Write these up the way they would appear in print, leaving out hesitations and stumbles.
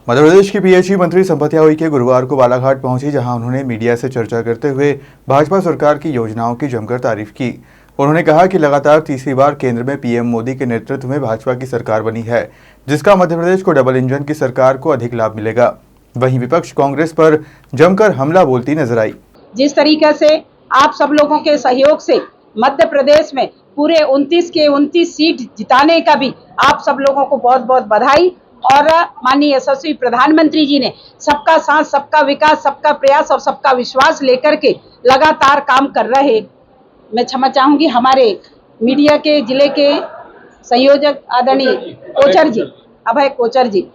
मध्य प्रदेश की पीएचई मंत्री संपत्ति उइके गुरुवार को बालाघाट पहुंची, जहां उन्होंने मीडिया से चर्चा करते हुए भाजपा सरकार की योजनाओं की जमकर तारीफ की। उन्होंने कहा कि लगातार तीसरी बार केंद्र में पीएम मोदी के नेतृत्व में भाजपा की सरकार बनी है, जिसका मध्य प्रदेश को डबल इंजन की सरकार को अधिक लाभ मिलेगा। वहीं विपक्ष कांग्रेस पर जमकर हमला बोलती नजर आई। जिस तरीके से आप सब लोगों के सहयोग से मध्य प्रदेश में पूरे 29 के 29 सीट जिताने का भी आप सब लोगों को बहुत बहुत बधाई। और माननीय यशस्वी प्रधानमंत्री जी ने सबका साथ, सबका विकास, सबका प्रयास और सबका विश्वास लेकर के लगातार काम कर रहे। मैं क्षमा चाहूंगी हमारे मीडिया के जिले के संयोजक आदरणीय कोचर जी, अभय कोचर जी,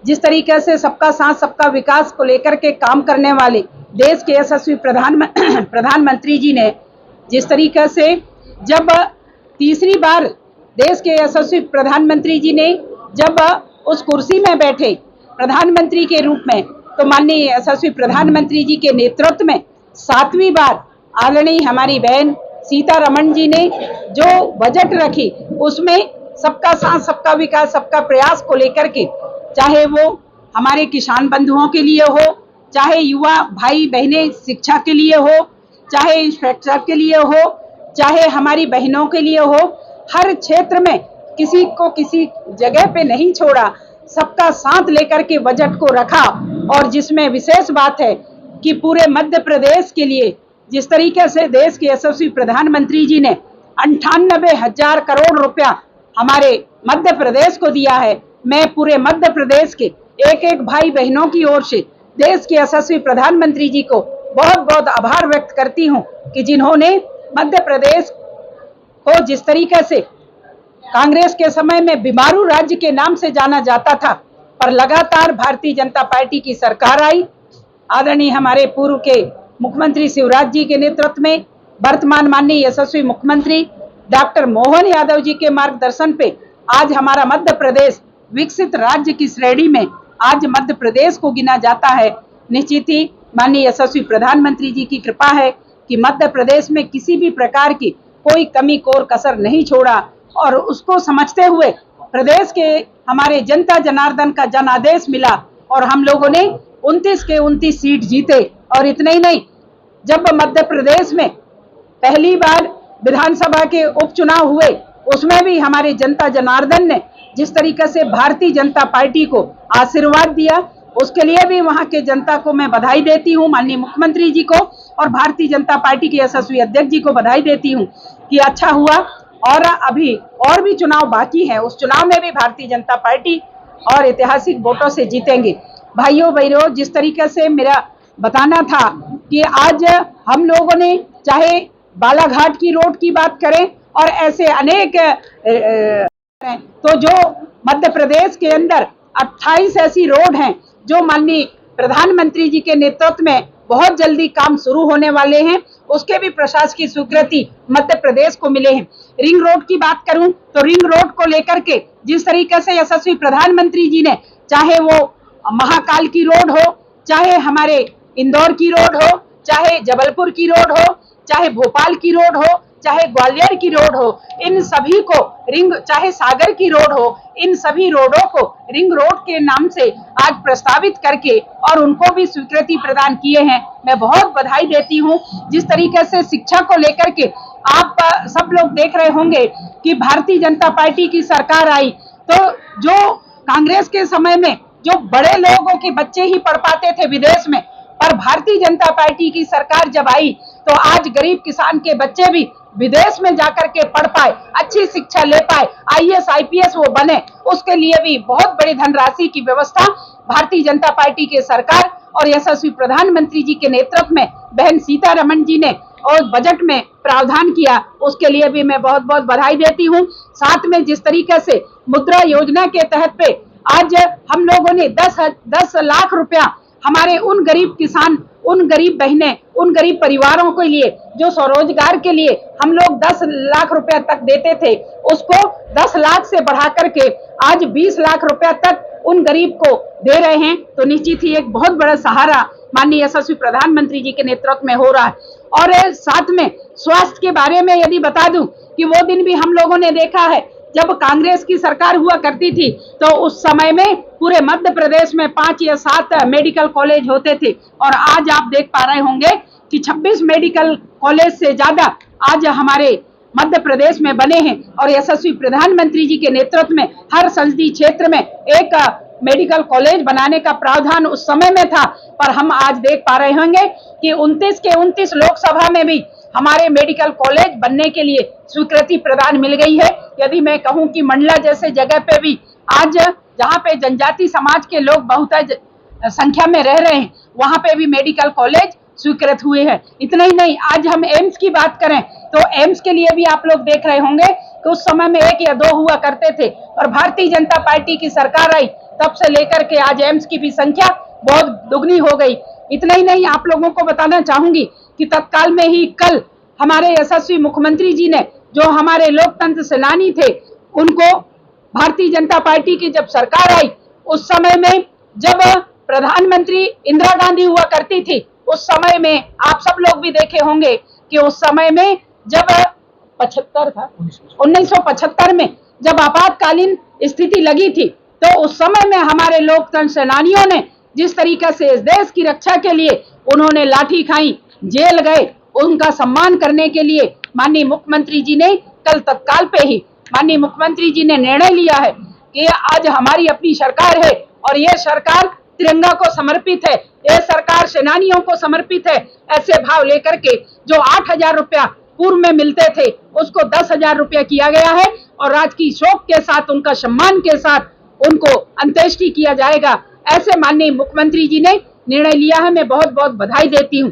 जिस तरीके से सबका साथ सबका विकास को लेकर के काम करने वाले देश के यशस्वी प्रधानमंत्री जी ने जिस तरीके से जब तीसरी बार देश के यशस्वी प्रधानमंत्री जी ने जब उस कुर्सी में बैठे प्रधानमंत्री के रूप में, तो माननीय यशस्वी प्रधानमंत्री जी के नेतृत्व में 7वीं बार आदरणीय हमारी बहन सीतारमण जी ने जो बजट रखी, उसमें सबका साथ सबका विकास सबका प्रयास को लेकर के, चाहे वो हमारे किसान बंधुओं के लिए हो, चाहे युवा भाई बहनें शिक्षा के लिए हो, चाहे इंफ्रास्ट्रक्चर के लिए हो, चाहे हमारी बहनों के लिए हो, हर क्षेत्र में किसी को किसी जगह पे नहीं छोड़ा, सबका साथ लेकर के बजट को रखा। और जिसमें विशेष बात है कि पूरे मध्य प्रदेश के लिए जिस तरीके से देश के यशस्वी प्रधानमंत्री जी ने 98,000 करोड़ रुपया हमारे मध्य प्रदेश को दिया है, मैं पूरे मध्य प्रदेश के एक एक भाई बहनों की ओर से देश के यशस्वी प्रधानमंत्री जी को बहुत बहुत आभार व्यक्त करती हूं कि जिन्होंने मध्य प्रदेश को जिस तरीके से कांग्रेस के समय में बीमारू राज्य के नाम से जाना जाता था, पर लगातार भारतीय जनता पार्टी की सरकार आई। आदरणीय हमारे पूर्व के मुख्यमंत्री शिवराज जी के नेतृत्व में वर्तमान माननीय यशस्वी मुख्यमंत्री डॉक्टर मोहन यादव जी के मार्गदर्शन पे आज हमारा मध्य प्रदेश विकसित राज्य की श्रेणी में आज मध्य प्रदेश को गिना जाता है। निश्चित ही माननीय यशस्वी प्रधानमंत्री जी की कृपा है कि मध्य प्रदेश में किसी भी प्रकार की कोई कमी कोर कसर नहीं छोड़ा, और उसको समझते हुए प्रदेश के हमारे जनता जनार्दन का जनादेश मिला और हम लोगों ने 29 के 29 सीट जीते। और इतना ही नहीं, जब मध्य प्रदेश में पहली बार विधानसभा के उपचुनाव हुए, उसमें भी हमारे जनता जनार्दन ने जिस तरीके से भारतीय जनता पार्टी को आशीर्वाद दिया, उसके लिए भी वहां के जनता को मैं बधाई देती हूं। माननीय मुख्यमंत्री जी को और भारतीय जनता पार्टी के यशस्वी अध्यक्ष जी को बधाई देती हूं कि अच्छा हुआ। और अभी और भी चुनाव बाकी है, उस चुनाव में भी भारतीय जनता पार्टी और ऐतिहासिक वोटों से जीतेंगे। भाइयों बहनों, जिस तरीके से मेरा बताना था कि आज हम लोगों ने चाहे बालाघाट की रोड की बात करें और ऐसे अनेक तो जो मध्य प्रदेश के अंदर 28 ऐसी रोड हैं जो माननीय प्रधानमंत्री जी के नेतृत्व में बहुत जल्दी काम शुरू होने वाले हैं, उसके भी प्रशासकीय स्वीकृति मध्य प्रदेश को मिले हैं। रिंग रोड की बात करूं तो रिंग रोड को लेकर के जिस तरीके से यशस्वी प्रधानमंत्री जी ने, चाहे वो महाकाल की रोड हो, चाहे हमारे इंदौर की रोड हो, चाहे जबलपुर की रोड हो, चाहे भोपाल की रोड हो, चाहे ग्वालियर की रोड हो, इन सभी को रिंग, चाहे सागर की रोड हो, इन सभी रोडों को रिंग रोड के नाम से आज प्रस्तावित करके और उनको भी स्वीकृति प्रदान किए हैं। मैं बहुत बधाई देती हूं। जिस तरीके से शिक्षा को लेकर के आप सब लोग देख रहे होंगे कि भारतीय जनता पार्टी की सरकार आई, तो जो कांग्रेस के समय में जो बड़े लोगों के बच्चे ही पढ़ पाते थे विदेश में, पर भारतीय जनता पार्टी की सरकार जब आई तो आज गरीब किसान के बच्चे भी विदेश में जाकर के पढ़ पाए, अच्छी शिक्षा ले पाए, आईएएस आईपीएस वो बने, उसके लिए भी बहुत बड़ी धनराशि की व्यवस्था भारतीय जनता पार्टी के सरकार और यशस्वी प्रधानमंत्री जी के नेतृत्व में बहन सीतारमण जी ने और बजट में प्रावधान किया, उसके लिए भी मैं बहुत बहुत बधाई देती हूँ। साथ में जिस तरीके से मुद्रा योजना के तहत पे आज हम लोगों ने 10 लाख रुपया हमारे उन गरीब किसान, उन गरीब बहनें, उन गरीब परिवारों के लिए जो स्वरोजगार के लिए हम लोग 10 लाख रुपया तक देते थे, उसको 10 लाख से बढ़ा करके आज 20 लाख रुपया तक उन गरीब को दे रहे हैं। तो निश्चित ही एक बहुत बड़ा सहारा माननीय यशस्वी प्रधानमंत्री जी के नेतृत्व में हो रहा है। और साथ में स्वास्थ्य के बारे में यदि बता दूं कि वो दिन भी हम लोगों ने देखा है जब कांग्रेस की सरकार हुआ करती थी तो उस समय में पूरे मध्य प्रदेश में 5 या 7 मेडिकल कॉलेज होते थे और आज आप देख पा रहे होंगे कि 26 मेडिकल कॉलेज से ज्यादा आज हमारे मध्य प्रदेश में बने हैं और यशस्वी प्रधानमंत्री जी के नेतृत्व में हर संसदीय क्षेत्र में एक मेडिकल कॉलेज बनाने का प्रावधान उस समय में था। पर हम आज देख पा रहे होंगे कि 29 के 29 लोकसभा में भी हमारे मेडिकल कॉलेज बनने के लिए स्वीकृति प्रदान मिल गई है। यदि मैं कहूं कि मंडला जैसे जगह पे भी आज जहां पे जनजाति समाज के लोग बहुत संख्या में रह रहे हैं वहां पे भी मेडिकल कॉलेज स्वीकृत हुए हैं। इतना ही नहीं, आज हम एम्स की बात करें तो एम्स के लिए भी आप लोग देख रहे होंगे कि उस समय में 1 या 2 हुआ करते थे और भारतीय जनता पार्टी की सरकार आई तब से लेकर के आज एम्स की भी संख्या बहुत दुगनी हो गई। इतना ही नहीं, आप लोगों को बताना चाहूंगी कि तत्काल में ही कल हमारे यशस्वी मुख्यमंत्री जी ने जो हमारे लोकतंत्र सेनानी थे उनको भारतीय जनता पार्टी की जब सरकार आई उस समय में जब प्रधानमंत्री इंदिरा गांधी हुआ करती थी उस समय में आप सब लोग भी देखे होंगे कि उस समय में जब 75 था 1975 में जब आपातकालीन स्थिति लगी थी तो उस समय में हमारे लोकतंत्र सेनानियों ने जिस तरीके से इस देश की रक्षा के लिए उन्होंने लाठी खाई, जेल गए, उनका सम्मान करने के लिए माननीय मुख्यमंत्री जी ने कल तत्काल पे ही माननीय मुख्यमंत्री जी ने निर्णय लिया है कि आज हमारी अपनी सरकार है और ये सरकार तिरंगा को समर्पित है, ये सरकार सेनानियों को समर्पित है। ऐसे भाव लेकर के जो 8,000 रुपया पूर्व में मिलते थे उसको 10,000 रुपया किया गया है और राजकीय शोक के साथ उनका सम्मान के साथ उनको अंत्येष्टि किया जाएगा। ऐसे माननीय मुख्यमंत्री जी ने निर्णय लिया है, मैं बहुत बहुत बधाई देती हूँ।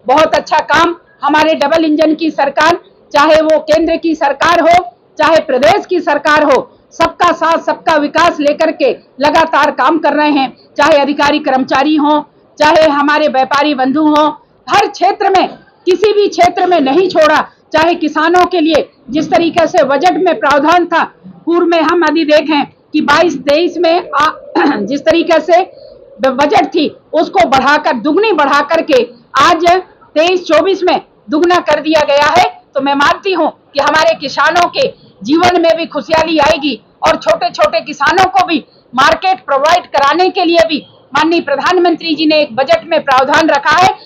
बहुत अच्छा काम हमारे डबल इंजन की सरकार, चाहे वो केंद्र की सरकार हो चाहे प्रदेश की सरकार हो, सबका साथ सबका विकास लेकर के लगातार काम कर रहे हैं। चाहे अधिकारी कर्मचारी हो, चाहे हमारे व्यापारी बंधु हो, हर क्षेत्र में किसी भी क्षेत्र में नहीं छोड़ा। चाहे किसानों के लिए जिस तरीके से बजट में प्रावधान था, पूर्व में हम यदि देखें कि 22-23 में जिस तरीके से बजट थी उसको बढ़ाकर दुगनी बढ़ा करके आज 23-24 में दुगना कर दिया गया है। तो मैं मानती हूं कि हमारे किसानों के जीवन में भी खुशहाली आएगी और छोटे छोटे किसानों को भी मार्केट प्रोवाइड कराने के लिए भी माननीय प्रधानमंत्री जी ने एक बजट में प्रावधान रखा है।